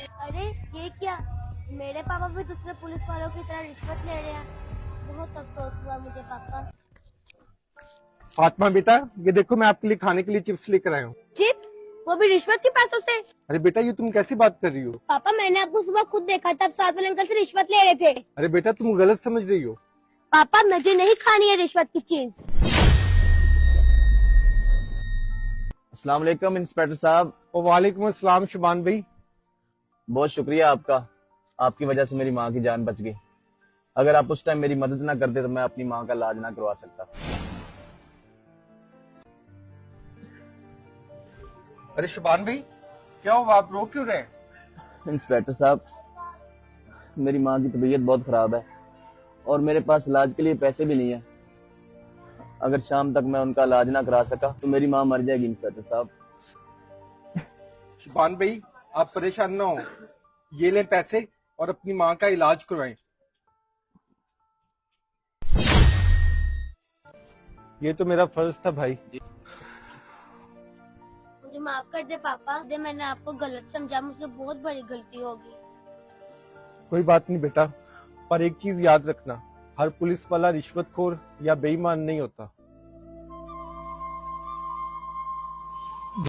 अरे ये क्या, मेरे पापा भी दूसरे पुलिस वालों की तरह रिश्वत ले रहे हैं। बहुत अफसोस हुआ मुझे पापा। फातिमा बेटा, ये देखो मैं आपके लिए खाने के लिए चिप्स लेकर आया हूँ। चिप्स? वो भी रिश्वत के पैसों से? अरे बेटा, ये तुम कैसी बात कर रही हो? पापा मैंने आपको सुबह खुद देखा था, साथ वाले अंकल से रिश्वत ले रहे थे। अरे बेटा, तुम गलत समझ रही हो। पापा मुझे नहीं खानी है रिश्वत की चीज। अस्सलाम वालेकुम इंस्पेक्टर साहब। और वालेकुम अस्सलाम शुबान भाई। बहुत शुक्रिया आपका, आपकी वजह से मेरी माँ की जान बच गई। अगर आप उस टाइम मेरी मदद ना करते तो मैं अपनी माँ का इलाज ना करवा सकता। अरे शुबान भाई, क्या हुआ, आप रो क्यों रहे? इंस्पेक्टर साहब, मेरी माँ की तबीयत बहुत खराब है और मेरे पास इलाज के लिए पैसे भी नहीं है। अगर शाम तक मैं उनका इलाज ना करा सका तो मेरी माँ मर जाएगी। इंस्पेक्टर साहब, शुबान भाई, आप परेशान ना हो, ये लें पैसे और अपनी माँ का इलाज करवाएं। ये तो मेरा फर्ज था भाई। मुझे माफ कर दे पापा, दे मैंने आपको गलत समझा, मुझसे बहुत बड़ी गलती होगी। कोई बात नहीं बेटा, पर एक चीज याद रखना, हर पुलिस वाला रिश्वतखोर या बेईमान नहीं होता।